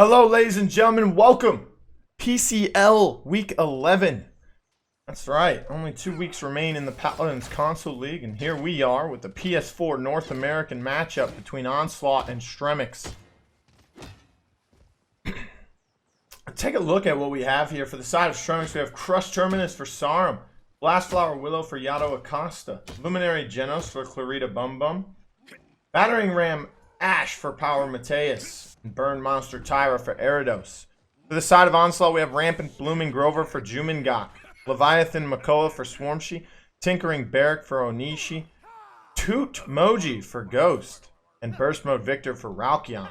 Hello, ladies and gentlemen. Welcome. PCL Week 11. That's right. Only 2 weeks remain in the Paladins Console League, and here we are with the PS4 North American matchup between Onslaught and Stremex. Take a look at what we have here. For the side of Stremex, we have Crush Terminus for Sarum, Blastflower Willow for Yato Acosta, Luminary Genos for Clarita Bum Bum, Battering Ram Ash for Power Mateus, and Burn Monster Tyra for Eridos. To the side of Onslaught, we have Rampant Blooming Grover for Jumingok, Leviathan Makoa for Swarmshi, Tinkering Barrack for Onishi, Toot Moji for Ghost, and Burst Mode Victor for Ralkion.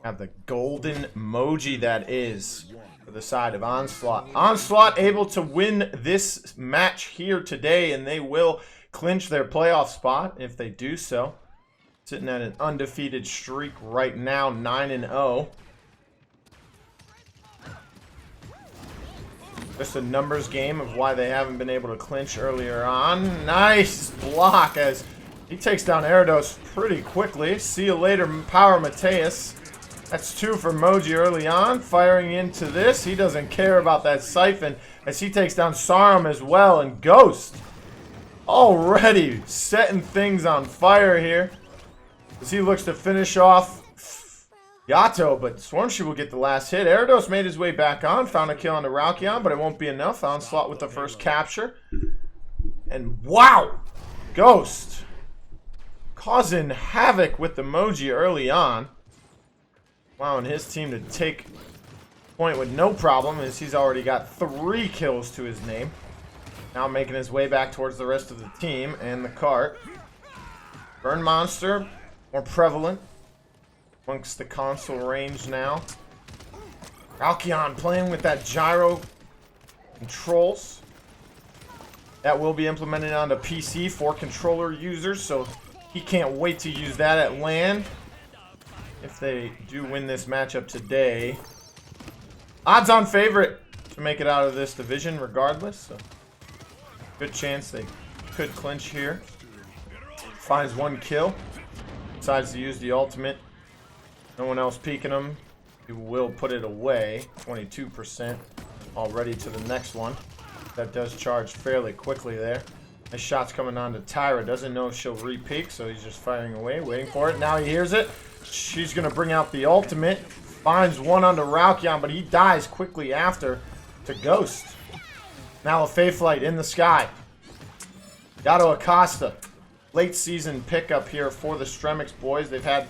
Have the golden emoji that is for the side of Onslaught. Onslaught able to win this match here today, and they will clinch their playoff spot if they do so. Sitting at an undefeated streak right now, 9-0. Just a numbers game of why they haven't been able to clinch earlier on. Nice block as he takes down Eridos pretty quickly. See you later, Power Mateus. That's 2 for Moji early on. Firing into this. He doesn't care about that siphon as he takes down Sarum as well. And Ghost already setting things on fire here as he looks to finish off Yato, but Swarmshi will get the last hit. Eridos made his way back on, found a kill on the Ralkion, but it won't be enough. Onslaught with the first capture. And wow! Ghost causing havoc with the Moji early on. Allowing his team to take point with no problem as he's already got 3 kills to his name. Now making his way back towards the rest of the team and the cart. Burn Monster, more prevalent amongst the console range now. Ralkion playing with that gyro controls. That will be implemented onto PC for controller users, so he can't wait to use that at LAN. If they do win this matchup today, odds-on favorite to make it out of this division regardless. So good chance they could clinch here. Finds 1 kill. Decides to use the ultimate. No one else peeking him. He will put it away. 22% already to the next one. That does charge fairly quickly there. Nice shots coming on to Tyra. Doesn't know if she'll re-peek, so he's just firing away, waiting for it. Now he hears it. She's going to bring out the ultimate. Finds one onto Ralkion, but he dies quickly after to Ghost. Now a Fayflight in the sky. Yato Acosta. Late season pickup here for the Stremex boys. They've had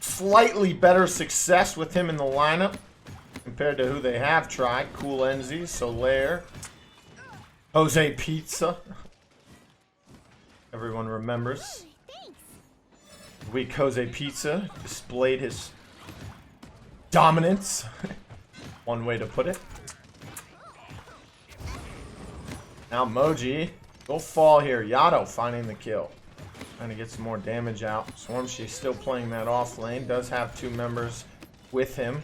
slightly better success with him in the lineup compared to who they have tried. Cool Enzi, Solaire, Jose Pizza. Everyone remembers. Weak Jose Pizza displayed his dominance. One way to put it. Now Moji will fall here. Yato finding the kill. Trying to get some more damage out. Swarmshi still playing that off lane. Does have 2 members with him.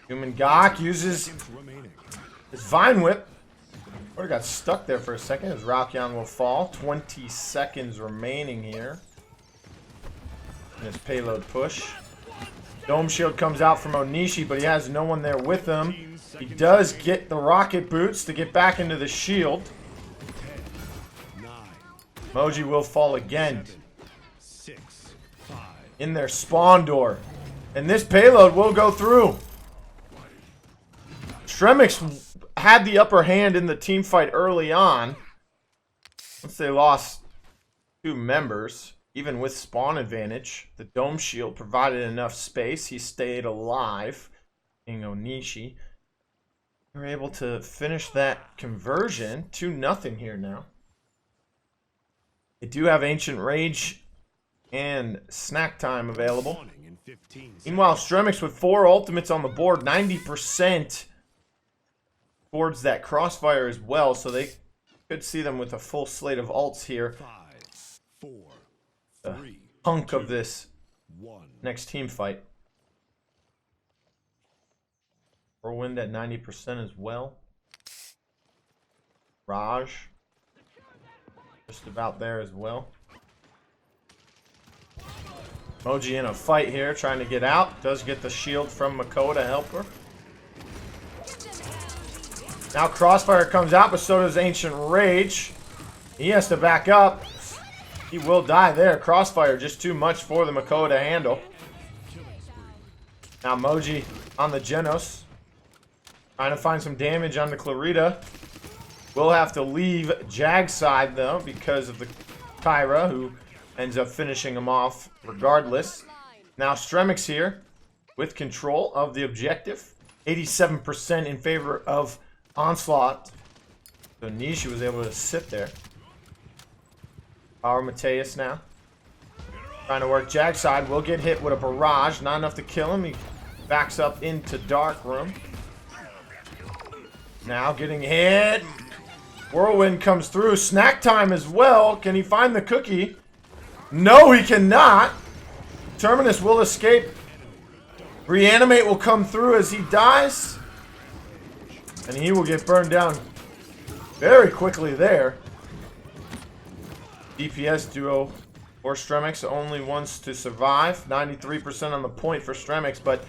Jumingok uses his Vine Whip. Would have got stuck there for a second as Ralkion will fall. 20 seconds remaining here. In his payload push. Dome Shield comes out from Onishi, but he has no one there with him. He does get the rocket boots to get back into the shield. Moji will fall again. In their spawn door. And this payload will go through. Stremex had the upper hand in the team fight early on. Once they lost 2 members. Even with spawn advantage, the Dome Shield provided enough space. He stayed alive. Being Onishi. They're able to finish that conversion. 2-0 here now. They do have Ancient Rage and Snack Time available. Meanwhile, Stremex with 4 ultimates on the board. 90% towards that Crossfire as well. So they could see them with a full slate of ults here. 5, 4, Hunk of this next team fight. Whirlwind at 90% as well. Raj just about there as well. Moji in a fight here, trying to get out. Does get the shield from Makoa to help her. Now Crossfire comes out, but so does Ancient Rage. He has to back up. He will die there. Crossfire just too much for the Makoa to handle. Now Moji on the Genos. Trying to find some damage on the Clarita. Will have to leave Jag side though because of the Kyra, who ends up finishing him off regardless. Now Stremex here with control of the objective. 87% in favor of Onslaught. So Nishi was able to sit there. Power Mateus now. Trying to work Jag side. Will get hit with a barrage. Not enough to kill him. He backs up into Dark Room. Now getting hit. Whirlwind comes through. Snack time as well. Can he find the cookie? No, he cannot. Terminus will escape. Reanimate will come through as he dies. And he will get burned down very quickly there. DPS duo for Stremex only wants to survive. 93% on the point for Stremex, but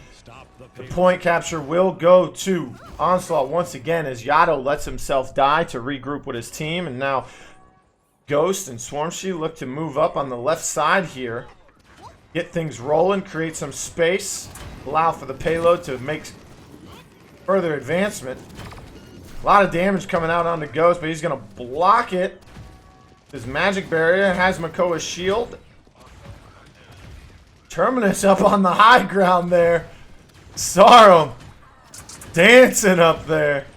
the point capture will go to Onslaught once again as Yato lets himself die to regroup with his team. And now Ghost and Swarmshy look to move up on the left side here. Get things rolling, create some space, allow for the payload to make further advancement. A lot of damage coming out onto Ghost, but he's going to block it. His magic barrier has Makoa's shield. Terminus up on the high ground there. Sarum dancing up there.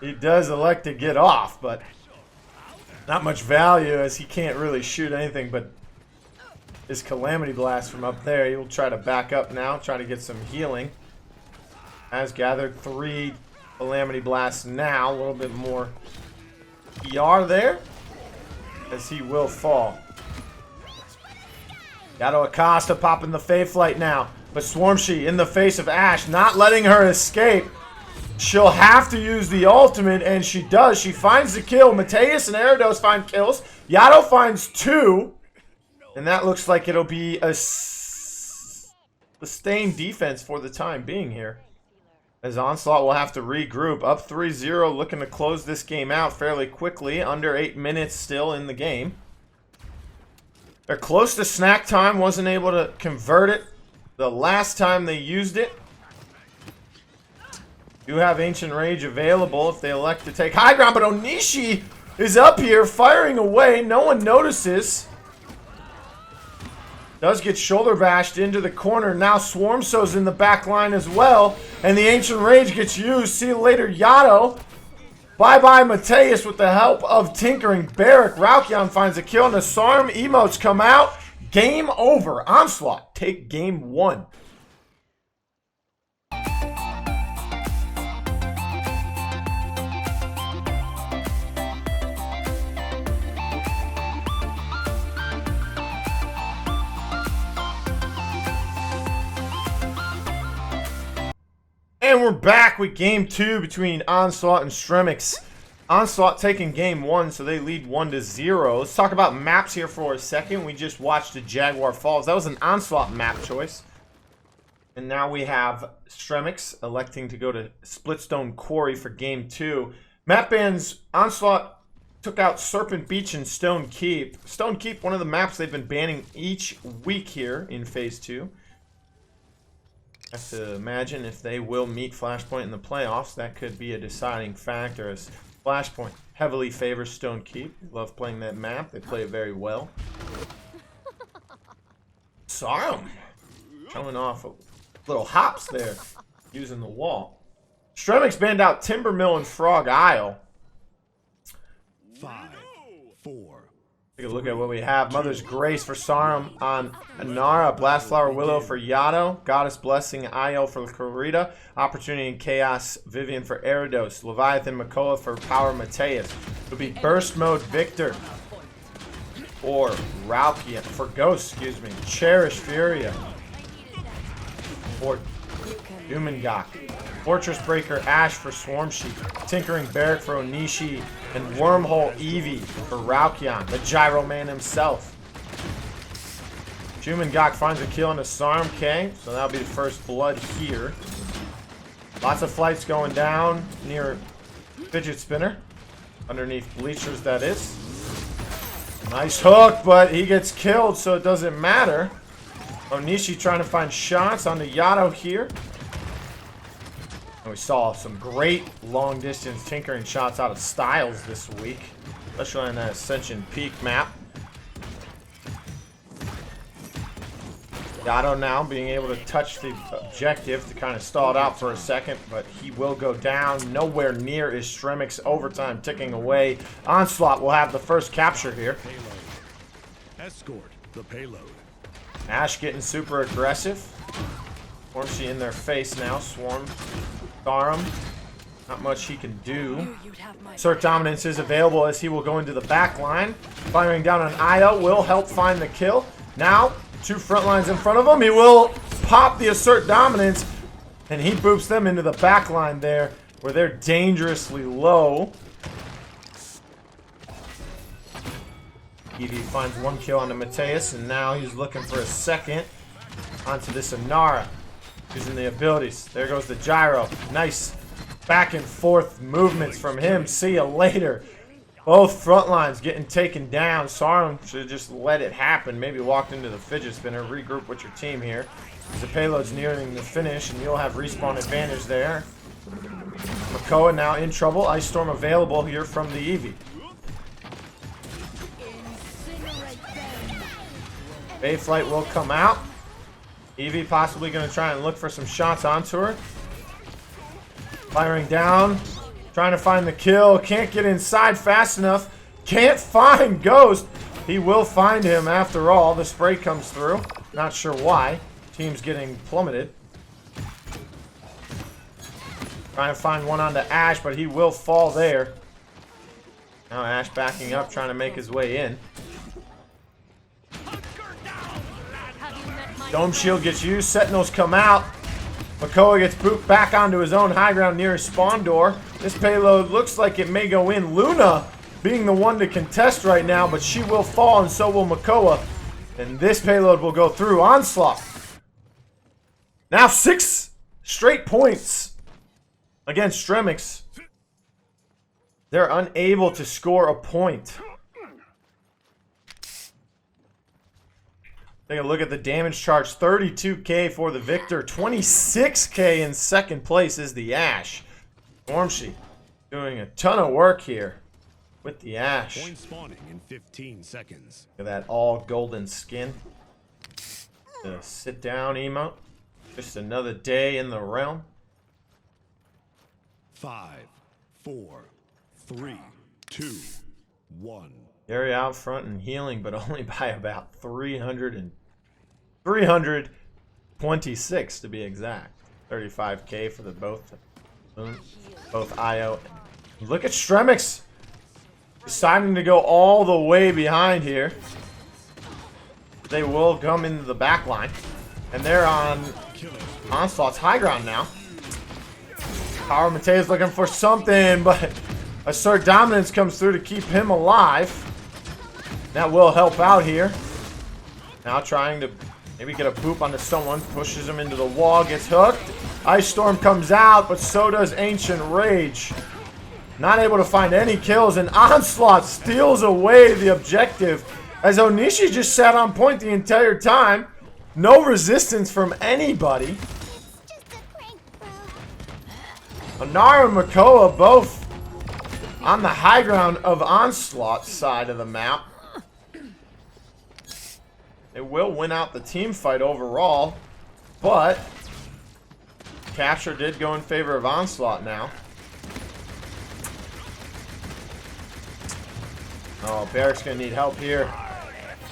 He does elect to get off, but not much value as he can't really shoot anything but his Calamity Blast from up there. He will try to back up now, try to get some healing. Has gathered 3 Calamity Blasts now. A little bit more PR there as he will fall. Yato Acosta popping the Fae Flight now. But Swarmshy in the face of Ashe, not letting her escape. She'll have to use the ultimate, and she does. She finds the kill. Mateus and Eridos find kills. Yato finds 2. And that looks like it'll be a sustained defense for the time being here. As Onslaught will have to regroup. Up 3-0, looking to close this game out fairly quickly. Under 8 minutes still in the game. They're close to snack time. Wasn't able to convert it the last time they used it. Do have Ancient Rage available if they elect to take high ground. But Onishi is up here firing away. No one notices. Does get shoulder bashed into the corner. Now Swarmso's in the back line as well. And the Ancient Rage gets used. See you later, Yato. Bye-bye, Mateus with the help of Tinkering Barrack. Raukion finds a kill. And the Sarm emotes come out. Game over. Onslaught take game 1. And we're back with game 2 between Onslaught and Stremex. Onslaught taking game 1, so they lead 1-0. Let's talk about maps here for a second. We just watched the Jaguar Falls. That was an Onslaught map choice. And now we have Stremex electing to go to Splitstone Quarry for game 2. Map bans, Onslaught took out Serpent Beach and Stone Keep. Stone Keep, one of the maps they've been banning each week here in Phase 2. I have to imagine if they will meet Flashpoint in the playoffs, that could be a deciding factor as Flashpoint heavily favors Stone Keep. Love playing that map. They play it very well. Sarum showing off little hops there using the wall. Stremex banned out Timbermill and Frog Isle. 5, 4. Take a look at what we have. Mother's Grace for Sarum on Anara. Blastflower Willow for Yato. Goddess Blessing Io for Clarita. Opportunity and Chaos Vivian for Eridos. Leviathan Makoa for Power Mateus. It'll be Burst Mode Victor or Raukian for Ghost, excuse me. Cherish Furia or Dumengak. Fortress Breaker Ashe for Swarmsheep. Tinkering Barrack for Onishi. And Wormhole Eevee for Raukion, the Gyro Man himself. Gak finds a kill on the Sarm K, so that'll be the first blood here. Lots of flights going down near Fidget Spinner. Underneath bleachers, that is. Nice hook, but he gets killed, so it doesn't matter. Onishi trying to find shots on the Yato here. And we saw some great long-distance tinkering shots out of Styles this week, especially on that Ascension Peak map. Yato now being able to touch the objective to kind of stall it out for a second, but he will go down. Nowhere near is Stremex overtime ticking away. Onslaught will have the first capture here. Escort the payload. Ash getting super aggressive. Swarmsy in their face now. Swarm. Tharum. Not much he can do. Assert Dominance is available as he will go into the back line. Firing down on Io will help find the kill. Now, 2 front lines in front of him. He will pop the Assert Dominance, and he boops them into the back line there, where they're dangerously low. Eevee finds 1 kill on the Mateus, and now he's looking for a second onto this Inara. Using the abilities. There goes the gyro. Nice back and forth movements from him. See you later. Both front lines getting taken down. Sarum should have just let it happen. Maybe walked into the Fidget Spinner. Regroup with your team here. The payload's nearing the finish, and you'll have respawn advantage there. Makoa now in trouble. Ice Storm available here from the Eevee. Bayflight will come out. Eevee possibly going to try and look for some shots onto her. Firing down. Trying to find the kill. Can't get inside fast enough. Can't find Ghost. He will find him after all. The spray comes through. Not sure why. Team's getting plummeted. Trying to find one onto Ash, but he will fall there. Now Ash backing up, trying to make his way in. Dome Shield gets used. Sentinels come out. Makoa gets booped back onto his own high ground near his spawn door. This payload looks like it may go in. Luna being the one to contest right now, but she will fall, and so will Makoa. And this payload will go through. Onslaught. Now 6 straight points against Stremex. They're unable to score a point. Take a look at the damage charge. 32k for the victor. 26k in second place is the Ash. Stormshy doing a ton of work here with the Ash. Point spawning in 15 seconds. Look at that all golden skin. The sit down emote. Just another day in the realm. 5, 4, 3, 2, 1. They're out front and healing, but only by about 326 to be exact. 35k for the both IO. Look at Stremex deciding to go all the way behind here. They will come into the back line, and they're on Onslaught's high ground now. Power Mateus looking for something, but Assert Dominance comes through to keep him alive. That will help out here. Now trying to maybe get a boop onto someone. Pushes him into the wall. Gets hooked. Ice Storm comes out, but so does Ancient Rage. Not able to find any kills, and Onslaught steals away the objective as Onishi just sat on point the entire time. No resistance from anybody. Inara and Makoa both on the high ground of Onslaught's side of the map. They will win out the team fight overall, but capture did go in favor of Onslaught now. Oh, Barrick's going to need help here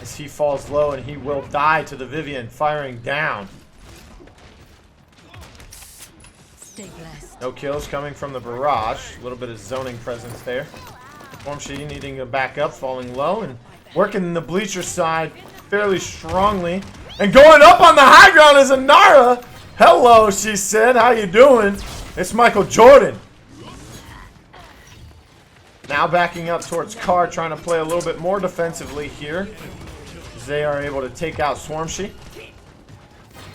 as he falls low, and he will die to the Vivian firing down. Stay blessed. No kills coming from the barrage. A little bit of zoning presence there. Stormshy needing to back up, falling low, and working in the bleacher side fairly strongly. And going up on the high ground is Inara. Hello, she said. How you doing? It's Michael Jordan. Now backing up towards Carr, trying to play a little bit more defensively here. as they are able to take out Swarmshy.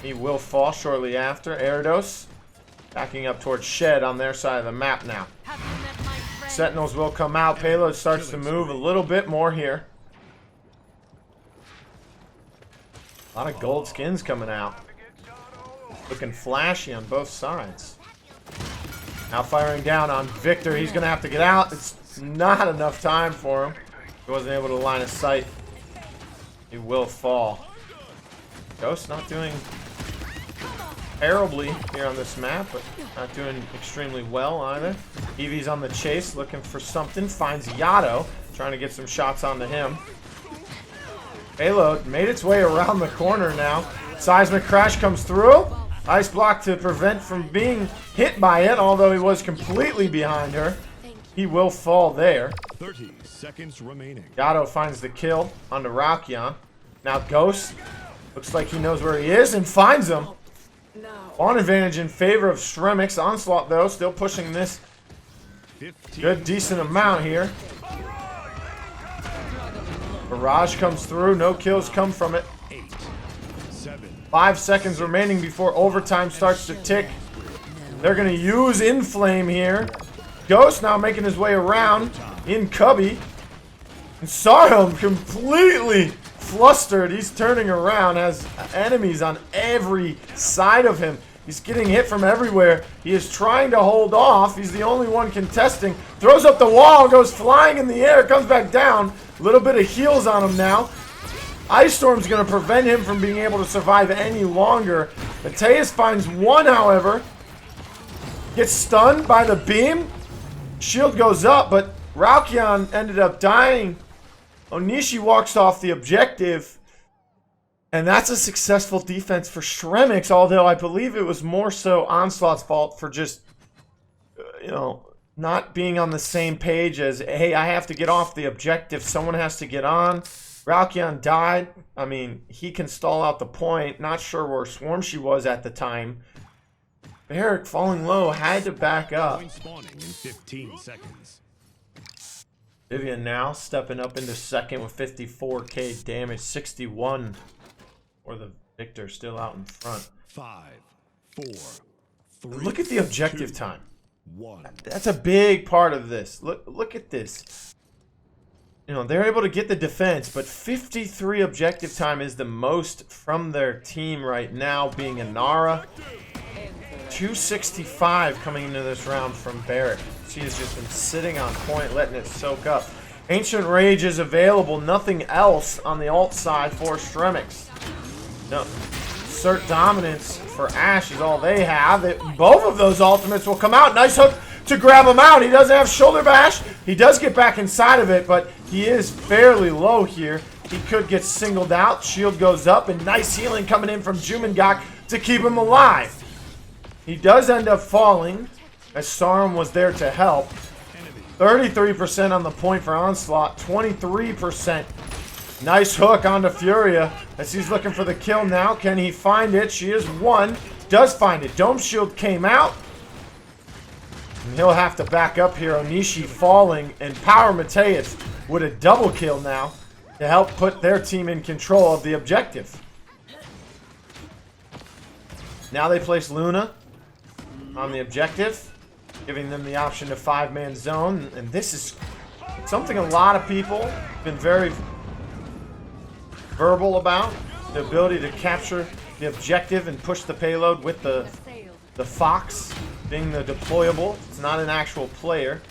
He will fall shortly after. Erados backing up towards Shed on their side of the map now. Sentinels will come out. Payload starts to move a little bit more here. A lot of gold skins coming out. Looking flashy on both sides. Now firing down on Victor. He's going to have to get out. It's not enough time for him. He wasn't able to line of sight. He will fall. Ghost not doing terribly here on this map, but not doing extremely well either. Eevee's on the chase, looking for something. Finds Yato, trying to get some shots onto him. Payload made its way around the corner now. Seismic Crash comes through. Ice block to prevent from being hit by it, although he was completely behind her. He will fall there. 30 seconds remaining. Yato finds the kill onto Raukyan. Now Ghost looks like he knows where he is and finds him. On advantage in favor of Stremex. Onslaught, though, still pushing this good, decent amount here. Barrage comes through. No kills come from it. 8, 7. 5 seconds remaining before overtime starts to tick. They're going to use Inflame here. Ghost now making his way around in Cubby. And saw him completely flustered. He's turning around, has enemies on every side of him. He's getting hit from everywhere. He is trying to hold off. He's the only one contesting. Throws up the wall, goes flying in the air, comes back down. A little bit of heals on him now. Ice Storm's going to prevent him from being able to survive any longer. Mateus finds one, however. Gets stunned by the beam. Shield goes up, but Raukyan ended up dying. Onishi walks off the objective. And that's a successful defense for Stremex, although I believe it was more so Onslaught's fault for just, not being on the same page as, hey, I have to get off the objective. Someone has to get on. Raukyan died. I mean, he can stall out the point. Not sure where Swarmshy was at the time. Barrick falling low, had to back up. Point spawning in 15 seconds. Vivian now stepping up into second with 54k damage, 61 for the Victor, still out in front. 5, 4, 3. Look at the objective 2, time. 1. That's a big part of this. Look at this. They're able to get the defense, but 53 objective time is the most from their team right now, being Inara. 265 coming into this round from Barrick. She has just been sitting on point, letting it soak up. Ancient Rage is available. Nothing else on the alt side for Stremex. No. Assert Dominance for Ashe is all they have. Both of those ultimates will come out. Nice hook to grab him out. He doesn't have Shoulder Bash. He does get back inside of it, but he is fairly low here. He could get singled out. Shield goes up, and nice healing coming in from Jumengak to keep him alive. He does end up falling, as Sarum was there to help. 33% on the point for Onslaught, 23%. Nice hook onto Furia as he's looking for the kill now. Can he find it? She is one. Does find it. Dome Shield came out. And he'll have to back up here. Onishi falling, and Power Mateus with a double kill now to help put their team in control of the objective. Now they place Luna on the objective, giving them the option to 5-man zone. And this is something a lot of people have been very verbal about. The ability to capture the objective and push the payload with the Fox being the deployable. It's not an actual player.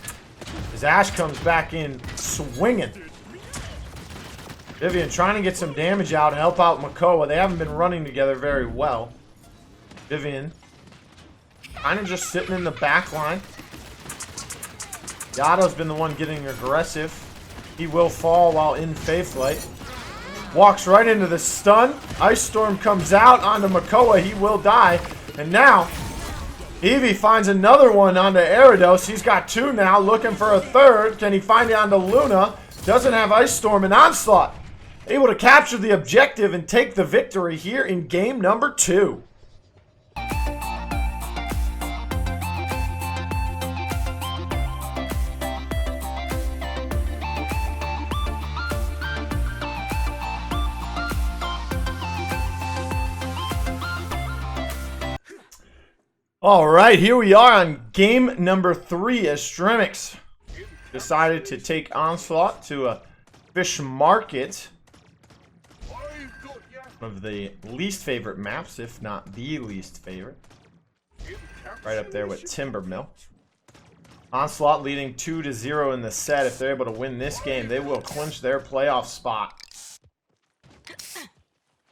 As Ashe comes back in swinging. Vivian trying to get some damage out and help out Makoa. They haven't been running together very well. Vivian kind of just sitting in the back line. Yato's been the one getting aggressive. He will fall while in Faithlight. Walks right into the stun. Ice Storm comes out onto Makoa. He will die. And now, Eevee finds another one onto Erados. He's got two now, looking for a third. Can he find it onto Luna? Doesn't have Ice Storm and Onslaught. Able to capture the objective and take the victory here in game number 2. All right, here we are on game number 3 as Stremex decided to take Onslaught to a fish market. One of the least favorite maps, if not the least favorite. Right up there with Timbermill. Onslaught leading 2-0 in the set. If they're able to win this game, they will clinch their playoff spot.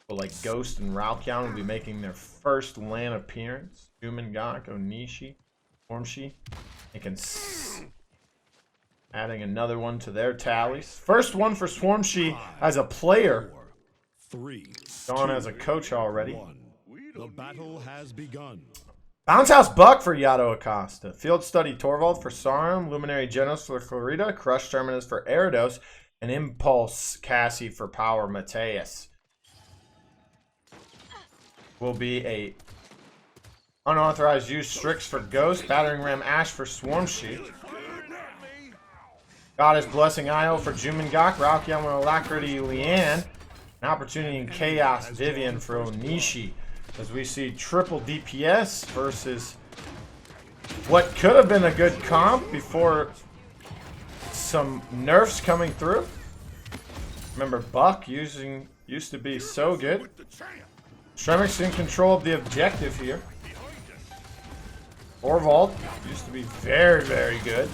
But like Ghost and Ralkion will be making their first LAN appearance. Gak, Onishi, Formshi, adding another one to their tallies. First one for Swarmshi as a player. 3, Gone as a coach already. 1. The battle has begun. Bounce House Buck for Yato Acosta. Field Study Torvald for Sarum. Luminary Genos for Clarita. Crush Terminus for Erados. And Impulse Cassie for Power Mateus. Will be a unauthorized use Strix for Ghost. Battering Ram Ash for Swarmshi. Goddess Blessing Io for Gak. Ralkion with Alacrity Leanne. An Opportunity in Chaos Vivian for Onishi. As we see triple DPS versus what could have been a good comp before some nerfs coming through. Remember, Buck used to be so good. Stremex in control of the objective here. Torvald used to be very, very good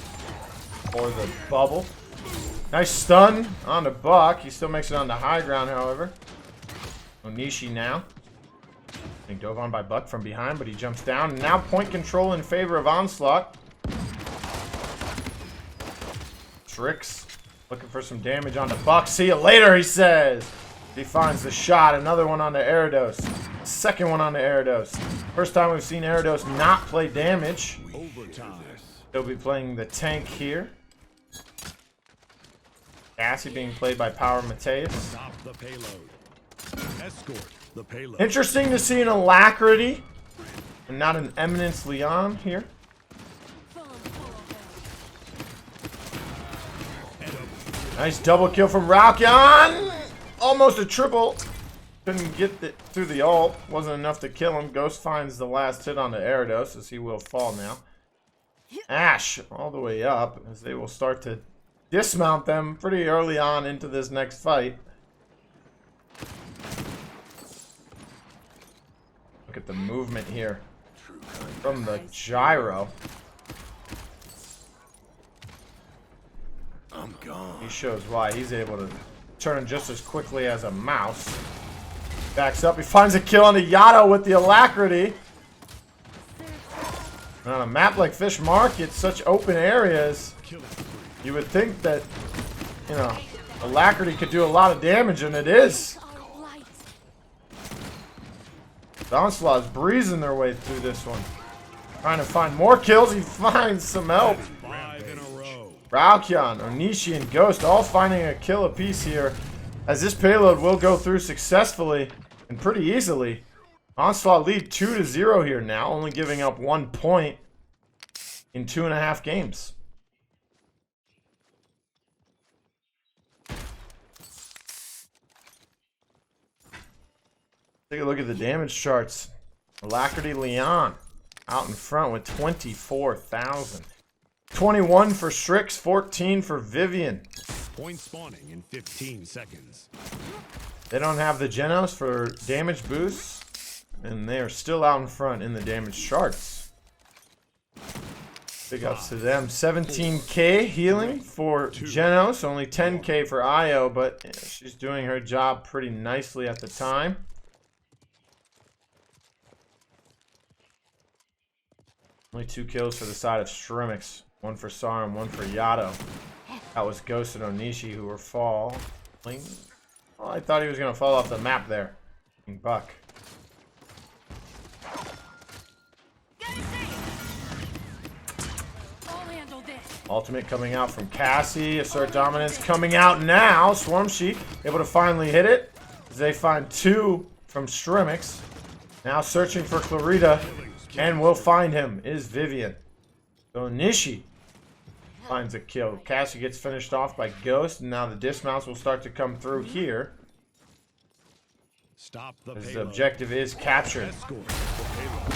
for the bubble. Nice stun on the Buck. He still makes it on the high ground, however. Onishi now. Being dove on by Buck from behind, but he jumps down. And now point control in favor of Onslaught. Tricks looking for some damage on the Buck. See you later, he says. He finds the shot. Another one on the Erados. Second one on the Erados. First time we've seen Erados not play damage. They'll be playing the tank here. Cassie being played by Power Mateus. Stop the payload. Escort the payload. Interesting to see an Alacrity and not an Eminence Leon here. Nice double kill from Ralkion. Almost a triple. Couldn't get it through the ult. Wasn't enough to kill him. Ghost finds the last hit on the Erados as he will fall now. Ash all the way up as they will start to dismount them pretty early on into this next fight. Look at the movement here from the gyro. I'm gone. He shows why he's able to turn just as quickly as a mouse. Backs up. He finds a kill on the Yato with the Alacrity. And on a map like Fish Market, such open areas, you would think that, you know, Alacrity could do a lot of damage, and it is. Onslaught is breezing their way through this one. Trying to find more kills. He finds some help. 5 in a row. Ralkion, Onishi, and Ghost all finding a kill apiece here. As this payload will go through successfully and pretty easily. Onslaught lead 2-0 here now, only giving up 1 point in 2.5 games. Take a look at the damage charts. Alacrity Leon out in front with 24,000. 21 for Strix, 14 for Vivian. Point spawning in 15 seconds. They don't have the Genos for damage boosts, and they are still out in front in the damage charts. Big ups to them. 17k healing for Genos, only 10k for Io, but she's doing her job pretty nicely at the time. Only 2 kills for the side of Stremex. 1 for Sarum, 1 for Yato. That was Ghost and Onishi who were falling. Well, I thought he was going to fall off the map there. Buck. Ultimate coming out from Cassie. Assert Dominance coming out now. Swarmshi able to finally hit it. As they find 2 from Stremex. Now searching for Clarita. And will find him is Vivian. So Nishi finds a kill. Cassie gets finished off by Ghost. And now the dismounts will start to come through here. Stop the As the payload. objective is captured. Escort the payload.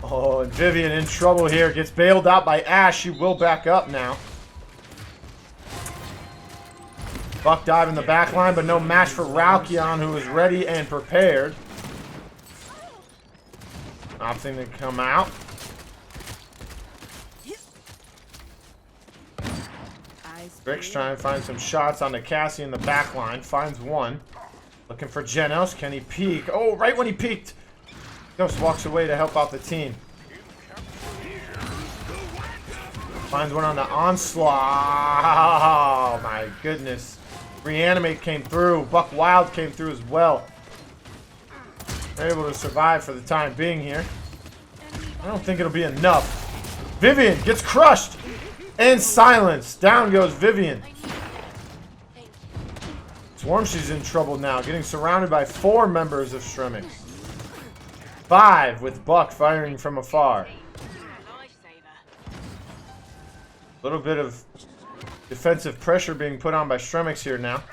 Oh, and Vivian in trouble here. Gets bailed out by Ash. She will back up now. Buck dive in the back line, but no match for Ralkion, who is ready and prepared. Opting to come out. Rick's trying to find some shots on the Cassie in the back line. Finds one. Looking for Genos. Can he peek? Oh, right when he peeked. Genos walks away to help out the team. Finds one on the Onslaught. Oh, my goodness. Reanimate came through. Buck Wild came through as well. They're able to survive for the time being here. I don't think it'll be enough. Vivian gets crushed and silenced. Down goes Vivian. Swarmshe's in trouble now, getting surrounded by 4 members of Stremex. 5 with Buck firing from afar. A little bit of defensive pressure being put on by Stremex here now.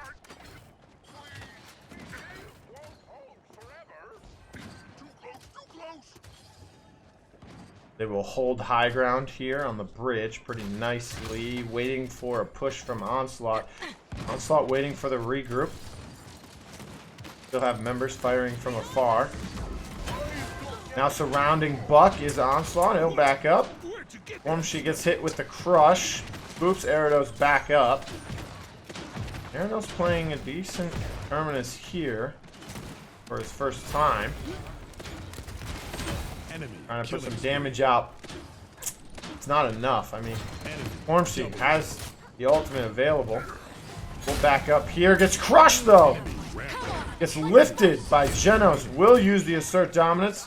They will hold high ground here on the bridge pretty nicely, waiting for a push from Onslaught. Onslaught waiting for the regroup. Still have members firing from afar. Now surrounding Buck is Onslaught. He'll back up. She gets hit with the crush. Oops, Eridos back up. Eridos playing a decent Terminus here for his first time. Trying to put some damage out. It's not enough. I mean, Stormsea has the ultimate available. We'll back up here. Gets crushed though. Gets lifted by Genos. Will use the assert dominance.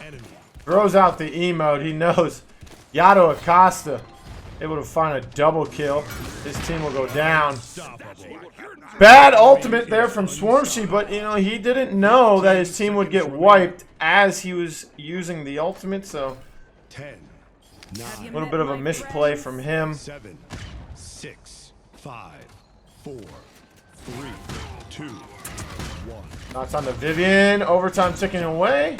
Throws out the emote. He knows Yato Acosta able to find a double kill. His team will go down. Bad ultimate there from Swarmsea, but you know, he didn't know that his team would get wiped as he was using the ultimate, so 10, 9, a little bit of a misplay from him. 7, 6, 5, 4, 3, 2, 1. Shots on the Vivian. Overtime ticking away.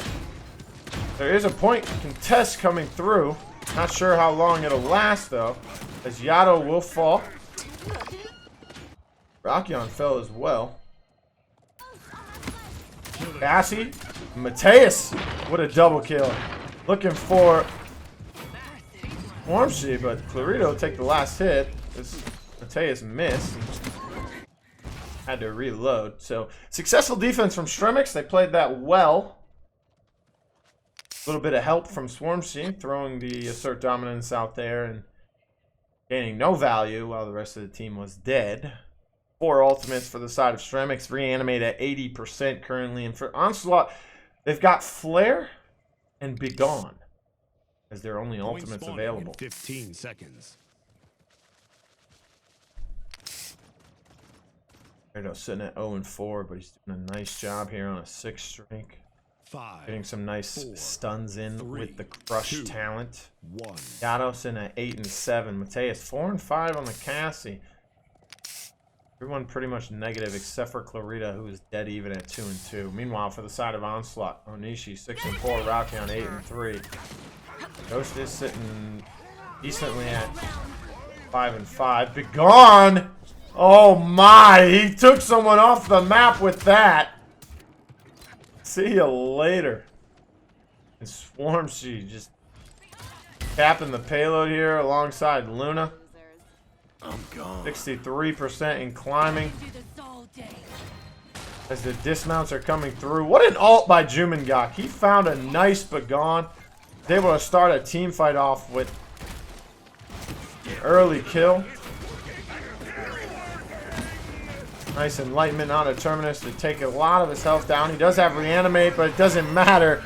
There is a point contest coming through. Not sure how long it'll last though, as Yato will fall. Rockion fell as well. Cassie, Mateus with a double kill. Looking for Swarmsea, but Clarito take the last hit. This Mateus missed. Had to reload. So successful defense from Stremex. They played that well. A little bit of help from Swarmsea, throwing the assert dominance out there and gaining no value while the rest of the team was dead. 4 ultimates for the side of Stremex, reanimate at 80% currently. And for Onslaught, they've got Flare and Begone as their only ultimates available. 15 seconds. Erdo sitting at 0-4, but he's doing a nice job here on a 6 streak. 5, Getting some nice 4, stuns in 3, with the crush 2, talent. 1. Yato sitting at 8-7. Mateus 4-5 on the Cassie. Everyone pretty much negative except for Clarita, who is dead even at 2-2. Meanwhile, for the side of Onslaught, Onishi 6-4, Rocky on 8-3. Ghost is sitting decently at 5-5. Begone! Oh my! He took someone off the map with that. See you later. And Swarmsea just capping the payload here alongside Luna. I'm gone. 63% in climbing as the dismounts are coming through. What an ult by Jumengak. He found a nice Begone. Was able to start a team fight off with an early kill. Nice enlightenment on a Terminus to take a lot of his health down. He does have reanimate, but it doesn't matter.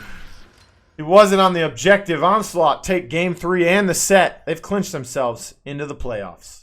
He wasn't on the objective. Onslaught take game 3 and the set. They've clinched themselves into the playoffs.